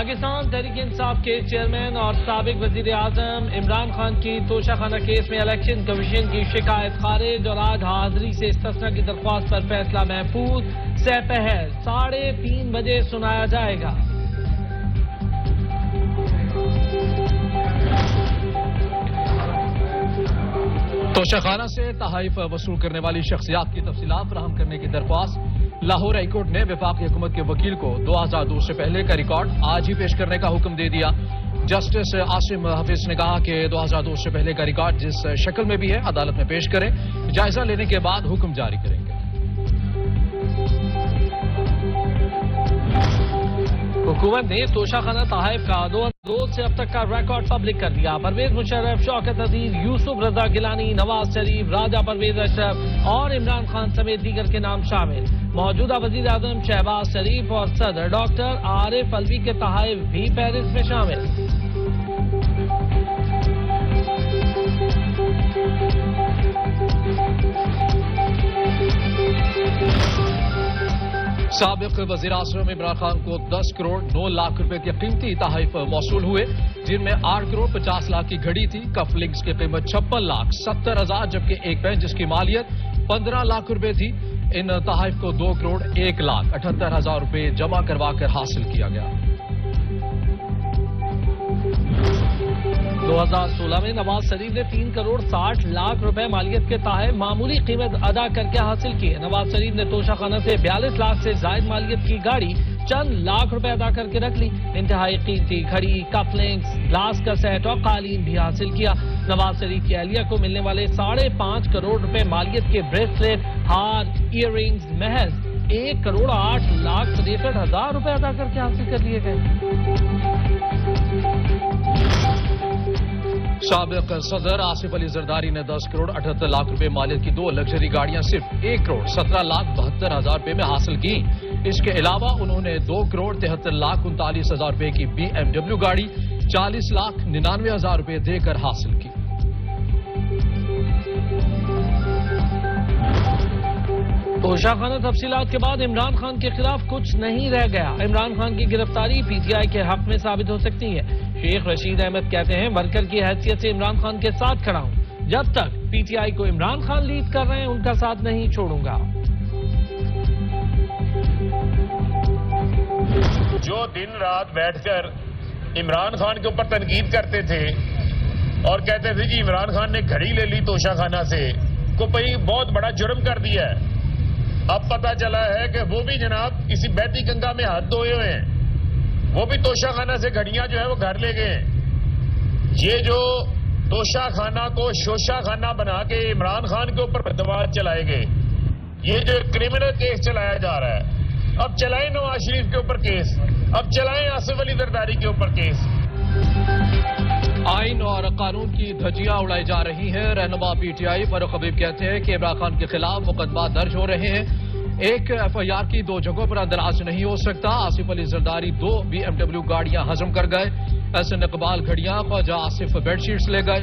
پاکستان تحریک انصاف کے چیئرمین اور سابق وزیر اعظم عمران خان کی توشہ خانہ کیس میں الیکشن کمیشن کی شکایت خارج اور آج حاضری سے استثناء کی درخواست پر فیصلہ محفوظ سہ پہر 3:30 بجے سنایا جائے گا۔ توشہ خانہ سے تحائف وصول کرنے والی شخصیات کی تفصیلات فراہم کرنے کی درخواست لاہور ہائی کورٹ نے وفاقی حکومت کے وکیل کو 2002 سے پہلے کا ریکارڈ آج ہی پیش کرنے کا حکم دے دیا۔ جسٹس عاصم حفیظ نے کہا کہ 2002 سے پہلے کا ریکارڈ جس شکل میں بھی ہے عدالت میں پیش کریں، جائزہ لینے کے بعد حکم جاری کریں گے۔ حکومت نے توشہ خانہ تحائف کا 2002 سے اب تک کا ریکارڈ پبلک کر دیا۔ پرویز مشرف، شوکت عزیز، یوسف رضا گیلانی، نواز شریف، راجہ پرویز اشرف اور عمران خان سمیت دیگر کے نام شامل۔ موجودہ وزیر اعظم شہباز شریف اور صدر ڈاکٹر عارف الوی کے تحائف بھی فہرست میں شامل۔ سابق وزیر اعظم عمران خان کو 10 کروڑ 9 لاکھ روپے کے قیمتی تحائف موصول ہوئے، جن میں 8 کروڑ 50 لاکھ کی گھڑی تھی، کف لنکس کی قیمت 56 لاکھ 70 ہزار، جبکہ ایک بینچ جس کی مالیت 15 لاکھ روپے تھی۔ ان تحائف کو 2 کروڑ 1 لاکھ 78 ہزار روپے جمع کروا کر حاصل کیا گیا۔ 2016 میں نواز شریف نے 3 کروڑ 60 لاکھ روپے مالیت کے تحائف معمولی قیمت ادا کر کے حاصل کیے۔ نواز شریف نے توشہ خانہ سے 42 لاکھ سے زائد مالیت کی گاڑی چند لاکھ روپے ادا کر کے رکھ لی۔ انتہائی قیمتی گھڑی، کف لنکس، گلاس کا سیٹ اور قالین بھی حاصل کیا۔ نواز شریف کی اہلیہ کو ملنے والے 5.5 کروڑ روپے مالیت کے بریسلیٹ، ہار، ایئر رنگز محض 1 کروڑ 8 لاکھ 63 ہزار روپے ادا کر کے حاصل کر لیے گئے۔ سابق صدر آصف علی زرداری نے 10 کروڑ 78 لاکھ روپے مالیت کی 2 لگژری گاڑیاں صرف 1 کروڑ 17 لاکھ 72 ہزار روپے میں حاصل کی۔ اس کے علاوہ انہوں نے 2 کروڑ 73 لاکھ 39 ہزار روپے کی BMW گاڑی 40 لاکھ 99 ہزار روپے دے کر حاصل کی۔ توشہ خانہ تفصیلات کے بعد عمران خان کے خلاف کچھ نہیں رہ گیا۔ عمران خان کی گرفتاری پی ٹی آئی کے حق میں ثابت ہو سکتی ہے۔ شیخ رشید احمد کہتے ہیں، ورکر کی حیثیت سے عمران خان کے ساتھ کھڑا ہوں، جب تک پی ٹی آئی کو عمران خان لیڈ کر رہے ہیں ان کا ساتھ نہیں چھوڑوں گا۔ جو دن رات بیٹھ کر عمران خان کے اوپر تنقید کرتے تھے اور کہتے تھے جی عمران خان نے گھڑی لے لی توشہ خانہ سے، کو بہت بڑا جرم کر دیا ہے۔ اب پتا چلا ہے کہ وہ بھی جناب کسی بیتی گنگا میں ہاتھ دھوئے ہوئے ہیں، وہ بھی توشہ خانہ سے گھڑیاں جو ہے وہ گھر لے گئے ہیں۔ یہ جو توشہ خانہ کو شوشہ خانہ بنا کے عمران خان کے اوپر بدعوات چلائے گئے، یہ جو کرمنل کیس چلایا جا رہا ہے، اب چلائیں نواز شریف کے اوپر کیس، اب چلائیں آصف علی زرداری کے اوپر کیس۔ آئین اور قانون کی دھجیاں اڑائی جا رہی ہیں۔ رہنما پی ٹی آئی فاروق حبیب کہتے ہیں کہ عمران خان کے خلاف مقدمات درج ہو رہے ہیں، ایک ایف آئی آر کی 2 جگہوں پر اندراج نہیں ہو سکتا۔ آصف علی زرداری 2 BMW گاڑیاں ہضم کر گئے، احسن اقبال گھڑیاں، خواجہ آصف بیڈ شیٹس لے گئے۔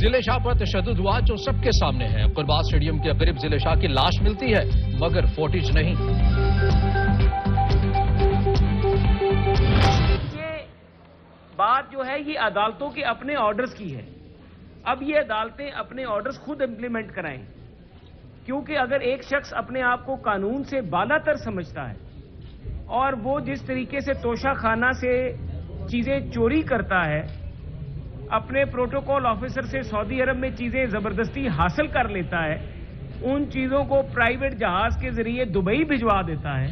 ضلع شاہ پر تشدد ہوا جو سب کے سامنے ہے، قربا اسٹیڈیم کے قریب ضلع شاہ کی لاش ملتی ہے مگر فوٹیج نہیں۔ بات جو ہے یہ عدالتوں کے اپنے آرڈرز کی ہے۔ اب یہ عدالتیں اپنے آرڈرز خود امپلیمنٹ کرائیں، کیونکہ اگر ایک شخص اپنے آپ کو قانون سے بالا تر سمجھتا ہے اور وہ جس طریقے سے توشہ خانہ سے چیزیں چوری کرتا ہے، اپنے پروٹوکول آفیسر سے سعودی عرب میں چیزیں زبردستی حاصل کر لیتا ہے، ان چیزوں کو پرائیویٹ جہاز کے ذریعے دبئی بھجوا دیتا ہے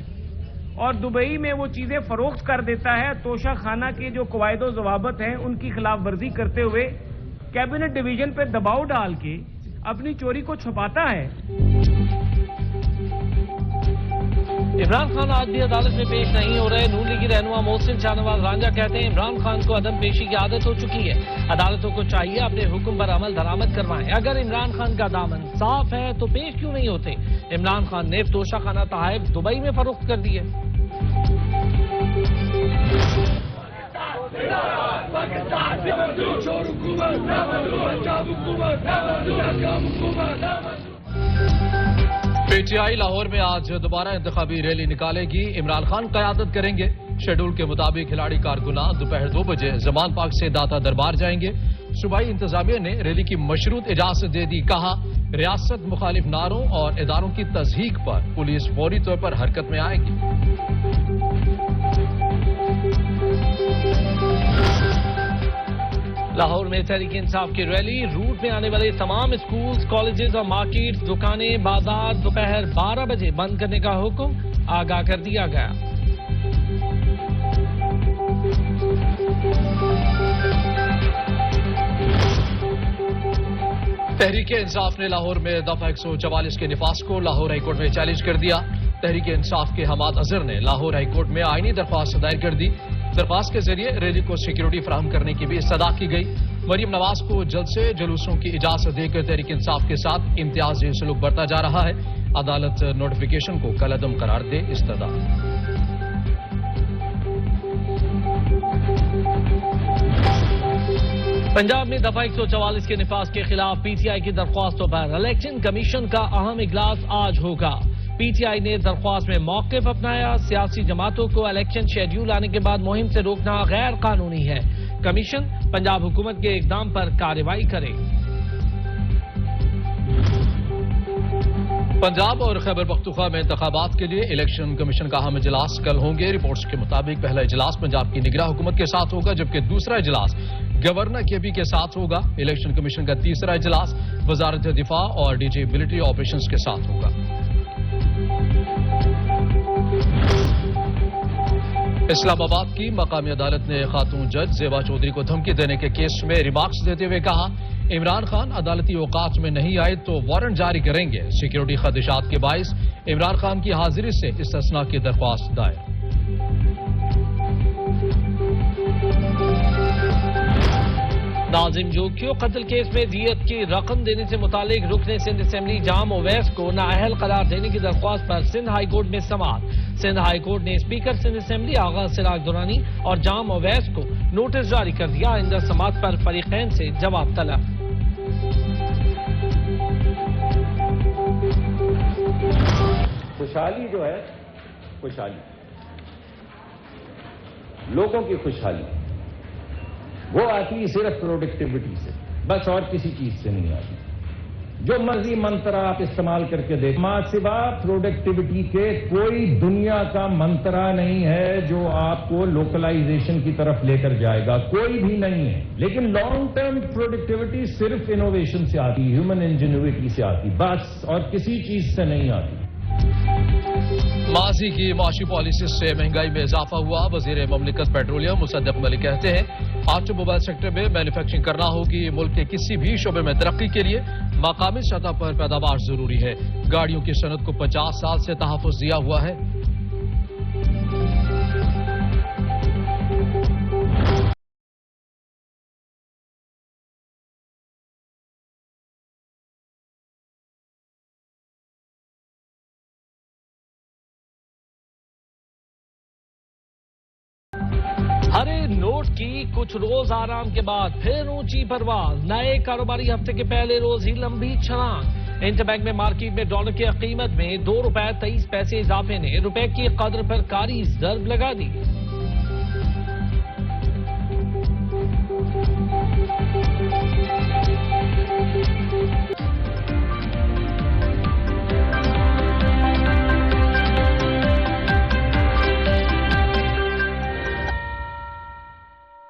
اور دبئی میں وہ چیزیں فروخت کر دیتا ہے، توشہ خانہ کے جو قواعد و ضوابط ہیں ان کی خلاف ورزی کرتے ہوئے کیبنٹ ڈویژن پہ دباؤ ڈال کے اپنی چوری کو چھپاتا ہے۔ عمران خان آج بھی عدالت میں پیش نہیں ہو رہے۔ نون لیگی رہنما محسن شاہ نواز رانجھا کہتے ہیں عمران خان کو عدم پیشی کی عادت ہو چکی ہے، عدالتوں کو چاہیے اپنے حکم پر عمل درآمد کروائیں۔ اگر عمران خان کا دامن صاف ہے تو پیش کیوں نہیں ہوتے؟ عمران خان نے توشہ خانہ تحائف دبئی میں فروخت کر دیے۔ پی ٹی آئی لاہور میں آج دوبارہ انتخابی ریلی نکالے گی، عمران خان قیادت کریں گے۔ شیڈول کے مطابق کھلاڑی کارکنان دوپہر 2 بجے زمان پارک سے داتا دربار جائیں گے۔ صوبائی انتظامیہ نے ریلی کی مشروط اجازت دے دی، کہا ریاست مخالف نعروں اور اداروں کی تضحیک پر پولیس فوری طور پر حرکت میں آئے گی۔ لاہور میں تحریک انصاف کی ریلی، روٹ میں آنے والے تمام اسکولز، کالجز اور مارکیٹس، دکانیں، بازار دوپہر 12 بجے بند کرنے کا حکم آگاہ کر دیا گیا۔ تحریک انصاف نے لاہور میں دفعہ 144 کے نفاذ کو لاہور ہائی کورٹ میں چیلنج کر دیا۔ تحریک انصاف کے حماد اظہر نے لاہور ہائی کورٹ میں آئینی درخواست دائر کر دی۔ درخواست کے ذریعے ریلی کو سیکیورٹی فراہم کرنے کی بھی استدعا کی گئی۔ مریم نواز کو جلد سے جلوسوں کی اجازت دے کر تحریک انصاف کے ساتھ امتیازی سلوک برتا جا رہا ہے۔ عدالت نوٹیفیکیشن کو کالعدم قرار دے، استدعا۔ پنجاب میں دفعہ 144 کے نفاذ کے خلاف پی ٹی آئی کی درخواستوں پر الیکشن کمیشن کا اہم اجلاس آج ہوگا۔ پی ٹی آئی نے درخواست میں موقف اپنایا، سیاسی جماعتوں کو الیکشن شیڈیول آنے کے بعد مہم سے روکنا غیر قانونی ہے۔ کمیشن پنجاب حکومت کے اقدام پر کارروائی کرے۔ پنجاب اور خیبر پختونخوا میں انتخابات کے لیے الیکشن کمیشن کا اہم اجلاس کل ہوں گے۔ رپورٹس کے مطابق پہلا اجلاس پنجاب کی نگراں حکومت کے ساتھ ہوگا، جبکہ دوسرا اجلاس گورنر کے پی کے ساتھ ہوگا۔ الیکشن کمیشن کا تیسرا اجلاس وزارت دفاع اور ڈی جی ملٹری آپریشنز کے ساتھ ہوگا۔ اسلام آباد کی مقامی عدالت نے خاتون جج زیبا چودھری کو دھمکی دینے کے کیس میں ریمارکس دیتے ہوئے کہا عمران خان عدالتی اوقات میں نہیں آئے تو وارنٹ جاری کریں گے۔ سیکیورٹی خدشات کے باعث عمران خان کی حاضری سے استثناء کی درخواست دائر۔ ناظم جوگیو قتل کیس میں دیت کی رقم دینے سے متعلق رکن سندھ اسمبلی جام اویس کو نااہل قرار دینے کی درخواست پر سندھ ہائی کورٹ میں سماعت۔ سندھ ہائی کورٹ نے اسپیکر سندھ اسمبلی آغا سراج درانی اور جام اویس کو نوٹس جاری کر دیا۔ آئندہ سماعت پر فریقین سے جواب طلب۔ خوشحالی جو ہے، خوشحالی لوگوں کی خوشحالی وہ آتی صرف پروڈکٹیوٹی سے، بس اور کسی چیز سے نہیں آتی۔ جو مرضی منترا آپ استعمال کر کے دیکھ، سوا پروڈکٹیوٹی کے کوئی دنیا کا منترا نہیں ہے جو آپ کو لوکلائزیشن کی طرف لے کر جائے گا، کوئی بھی نہیں ہے۔ لیکن لانگ ٹرم پروڈکٹیوٹی صرف انوویشن سے آتی، ہیومن انجینیوٹی سے آتی، بس اور کسی چیز سے نہیں آتی۔ ماضی کی معاشی پالیسی سے مہنگائی میں اضافہ ہوا۔ وزیر مملکت پیٹرولیم مصدق ملک کہتے ہیں آٹو موبائل سیکٹر میں مینوفیکچرنگ کرنا ہوگی۔ ملک کے کسی بھی شعبے میں ترقی کے لیے مقامی سطح پر پیداوار ضروری ہے۔ گاڑیوں کی صنعت کو 50 سال سے تحفظ دیا ہوا ہے۔ ہرے نوٹ کی کچھ روز آرام کے بعد پھر اونچی پرواز۔ نئے کاروباری ہفتے کے پہلے روز ہی لمبی چھلانگ۔ انٹر بینک میں مارکیٹ میں ڈالر کی قیمت میں 2 روپے 23 پیسے اضافے نے روپے کی قدر پر کاری ضرب لگا دی۔